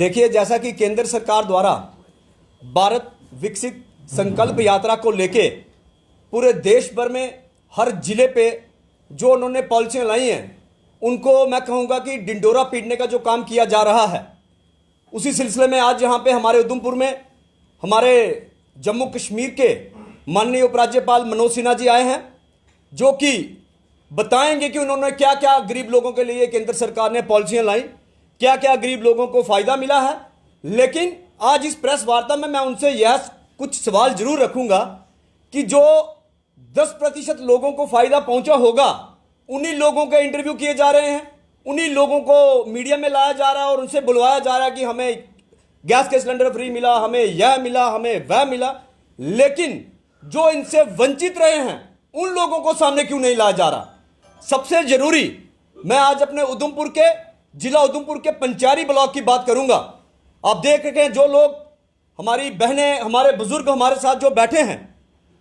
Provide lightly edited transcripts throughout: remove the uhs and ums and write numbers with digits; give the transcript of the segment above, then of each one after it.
देखिए, जैसा कि केंद्र सरकार द्वारा भारत विकसित संकल्प यात्रा को लेके पूरे देश भर में हर जिले पे जो उन्होंने पॉलिसियां लाई हैं, उनको मैं कहूँगा कि डिंडोरा पीटने का जो काम किया जा रहा है, उसी सिलसिले में आज यहाँ पे हमारे उधमपुर में हमारे जम्मू कश्मीर के माननीय उपराज्यपाल मनोज सिन्हा जी आए हैं, जो कि बताएंगे कि उन्होंने क्या क्या गरीब लोगों के लिए केंद्र सरकार ने पॉलिसियां लाई, क्या क्या गरीब लोगों को फायदा मिला है। लेकिन आज इस प्रेस वार्ता में मैं उनसे यह कुछ सवाल जरूर रखूंगा कि जो 10% लोगों को फायदा पहुंचा होगा, उन्हीं लोगों के इंटरव्यू किए जा रहे हैं, उन्हीं लोगों को मीडिया में लाया जा रहा है और उनसे बुलवाया जा रहा है कि हमें गैस के सिलेंडर फ्री मिला, हमें यह मिला, हमें वह मिला। लेकिन जो इनसे वंचित रहे हैं, उन लोगों को सामने क्यों नहीं लाया जा रहा। सबसे जरूरी मैं आज अपने उधमपुर के जिला उधमपुर के पंचारी ब्लॉक की बात करूंगा। आप देख रहे हैं, जो लोग हमारी बहनें, हमारे बुजुर्ग हमारे साथ जो बैठे हैं,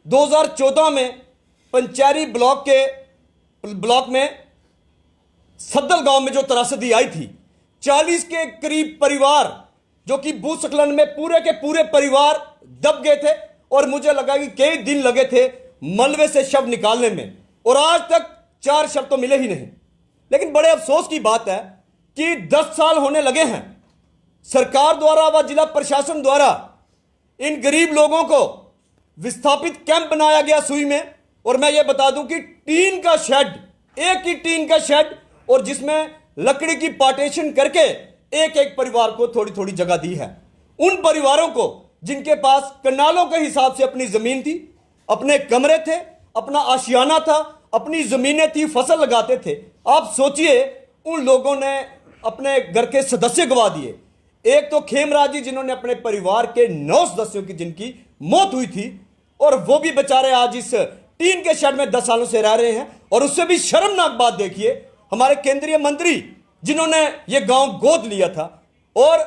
2014 में पंचारी ब्लॉक में सद्दल गांव में जो त्रासदी आई थी, 40 के करीब परिवार जो कि भूस्खलन में पूरे के पूरे परिवार दब गए थे और मुझे लगा कि कई दिन लगे थे मलबे से शव निकालने में, और आज तक 4 शव तो मिले ही नहीं। लेकिन बड़े अफसोस की बात है कि 10 साल होने लगे हैं, सरकार द्वारा व जिला प्रशासन द्वारा इन गरीब लोगों को विस्थापित कैंप बनाया गया सुई में। और मैं ये बता दूं कि टीन का शेड, एक ही टीन का शेड, और जिसमें लकड़ी की पार्टीशन करके एक एक परिवार को थोड़ी थोड़ी जगह दी है। उन परिवारों को जिनके पास कनालों के हिसाब से अपनी जमीन थी, अपने कमरे थे, अपना आशियाना था, अपनी जमीनें थी, फसल लगाते थे। आप सोचिए, उन लोगों ने अपने घर के सदस्य गवा दिए। एक तो खेमराज जी, जिन्होंने अपने परिवार के 9 सदस्यों की जिनकी मौत हुई थी, और वो भी बेचारे आज इस टीन के शेड में 10 सालों से रह रहे हैं। और उससे भी शर्मनाक बात देखिए, हमारे केंद्रीय मंत्री जिन्होंने ये गांव गोद लिया था, और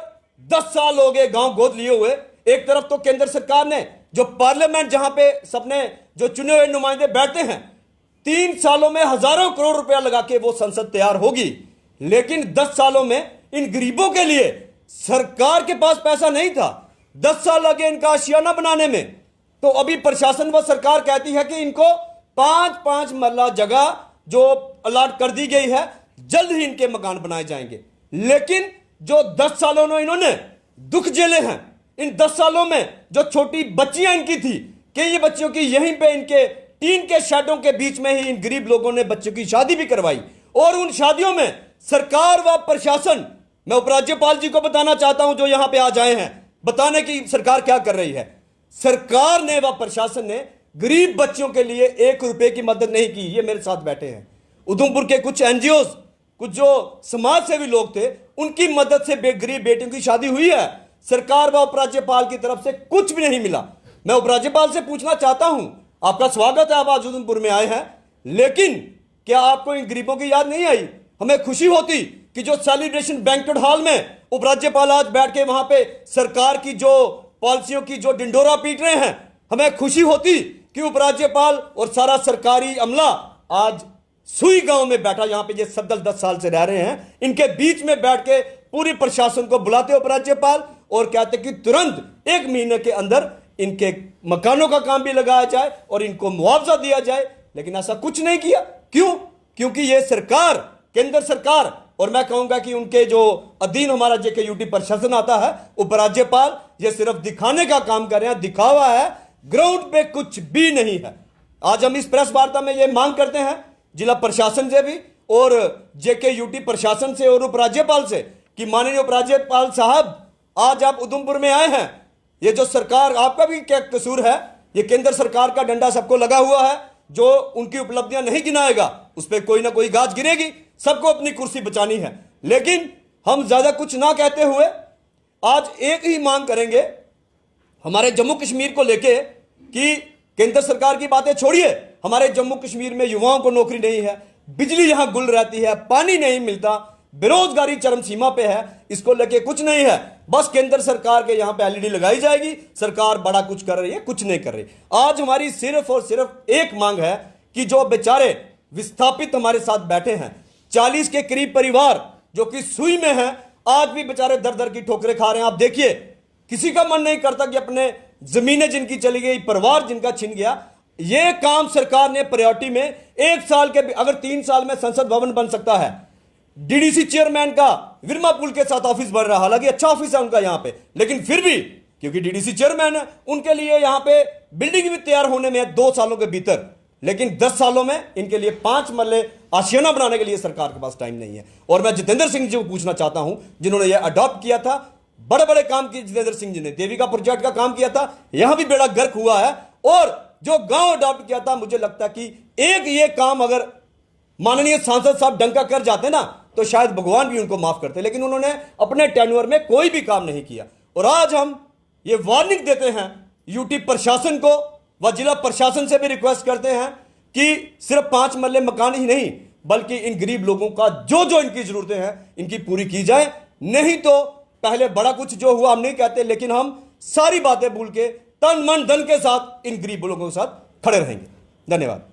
10 साल हो गए गांव गोद लिए हुए। एक तरफ तो केंद्र सरकार ने जो पार्लियामेंट, जहां पे सबने जो चुने हुए नुमाइंदे बैठते हैं, 3 सालों में हजारों करोड़ रुपया लगा के वो संसद तैयार होगी। लेकिन 10 सालों में इन गरीबों के लिए सरकार के पास पैसा नहीं था। 10 साल लगे इनका आशियाना बनाने में। तो अभी प्रशासन व सरकार कहती है कि इनको 5-5 मरला जगह जो अलॉट कर दी गई है, जल्द ही इनके मकान बनाए जाएंगे। लेकिन जो 10 सालों में इन्होंने दुख झेले हैं, इन 10 सालों में जो छोटी बच्चियां इनकी थी, कई बच्चों की यहीं पे इनके टीन के शेडों के बीच में ही इन गरीब लोगों ने बच्चों की शादी भी करवाई। और उन शादियों में सरकार व प्रशासन, मैं उपराज्यपाल जी को बताना चाहता हूं जो यहां पे आज आए हैं, बताने की सरकार क्या कर रही है। सरकार ने व प्रशासन ने गरीब बच्चों के लिए 1 रुपए की मदद नहीं की। ये मेरे साथ बैठे हैं उधमपुर के कुछ एनजीओ, कुछ जो समाज सेवी लोग थे, उनकी मदद से गरीब बेटियों की शादी हुई है। सरकार व उपराज्यपाल की तरफ से कुछ भी नहीं मिला। मैं उपराज्यपाल से पूछना चाहता हूं, आपका स्वागत है, आप आज उधमपुर में आए हैं, लेकिन क्या आपको इन गरीबों की याद नहीं आई? हमें खुशी होती कि जो सेलिब्रेशन बैंक्वेट हॉल में उपराज्यपाल आज बैठ के वहां पे सरकार की जो पॉलिसियों की जो डिंडोरा पीट रहे हैं, हमें खुशी होती कि उपराज्यपाल और सारा सरकारी अमला आज सुई गांव में बैठा, यहां पे ये सद्दल 10 साल से रह रहे हैं, इनके बीच में बैठ के पूरी प्रशासन को बुलाते उपराज्यपाल और कहते कि तुरंत 1 महीने के अंदर इनके मकानों का काम भी लगाया जाए और इनको मुआवजा दिया जाए। लेकिन ऐसा कुछ नहीं किया। क्यों? क्योंकि ये सरकार, केंद्र सरकार, और मैं कहूंगा कि उनके जो अधीन हमारा JKUT प्रशासन आता है, उपराज्यपाल, ये सिर्फ दिखाने का काम कर रहे हैं, दिखावा है, ग्राउंड पे कुछ भी नहीं है। आज हम इस प्रेस वार्ता में ये मांग करते हैं जिला प्रशासन से भी और JKUT प्रशासन से और उपराज्यपाल से कि माननीय उपराज्यपाल साहब, आज आप उधमपुर में आए हैं, ये जो सरकार, आपका भी क्या कसूर है? ये केंद्र सरकार का डंडा सबको लगा हुआ है। जो उनकी उपलब्धियां नहीं गिनाएगा, उस पर कोई ना कोई गाज गिरेगी। सबको अपनी कुर्सी बचानी है। लेकिन हम ज्यादा कुछ ना कहते हुए आज एक ही मांग करेंगे हमारे जम्मू कश्मीर को लेके कि केंद्र सरकार की बातें छोड़िए, हमारे जम्मू कश्मीर में युवाओं को नौकरी नहीं है, बिजली यहां गुल रहती है, पानी नहीं मिलता, बेरोजगारी चरम सीमा पे है। इसको लेके कुछ नहीं है, बस केंद्र सरकार के यहां पे LED लगाई जाएगी, सरकार बड़ा कुछ कर रही है, कुछ नहीं कर रही। आज हमारी सिर्फ और सिर्फ एक मांग है कि जो बेचारे विस्थापित हमारे साथ बैठे हैं, 40 के करीब परिवार जो कि सुई में हैं, आज भी बेचारे दर दर की ठोकरें खा रहे हैं। आप देखिए, किसी का मन नहीं करता कि अपने जमीनें जिनकी चली गई, परिवार जिनका छिन गया, ये काम सरकार ने प्रायोरिटी में 1 साल के, अगर 3 साल में संसद भवन बन सकता है, डीडीसी चेयरमैन का विरमा पुल के साथ ऑफिस बन रहा है, हालांकि अच्छा ऑफिस है उनका यहां पे, लेकिन फिर भी क्योंकि डीडीसी चेयरमैन है, उनके लिए यहां पे बिल्डिंग भी तैयार होने में है 2 सालों के भीतर, लेकिन 10 सालों में इनके लिए 5 मरले आशियाना बनाने के लिए सरकार के पास टाइम नहीं है। और मैं जितेंद्र सिंह जी को पूछना चाहता हूं, जिन्होंने यह अडॉप्ट किया था, बड़े बड़े काम किए जितेंद्र सिंह जी ने, देविका प्रोजेक्ट का काम किया था, यहां भी बेड़ा गर्क हुआ है, और जो गांव अडॉप्ट किया था, मुझे लगता है कि एक ये काम अगर माननीय सांसद साहब डंका कर जाते ना, तो शायद भगवान भी उनको माफ करते, लेकिन उन्होंने अपने टेन्योर में कोई भी काम नहीं किया। और आज हम ये वार्निंग देते हैं यूटी प्रशासन को व जिला प्रशासन से भी रिक्वेस्ट करते हैं कि सिर्फ 5 मरले मकान ही नहीं, बल्कि इन गरीब लोगों का जो जो इनकी जरूरतें हैं इनकी पूरी की जाए। नहीं तो पहले बड़ा कुछ जो हुआ हम नहीं कहते, लेकिन हम सारी बातें भूल के तन मन धन के साथ इन गरीब लोगों के साथ खड़े रहेंगे। धन्यवाद।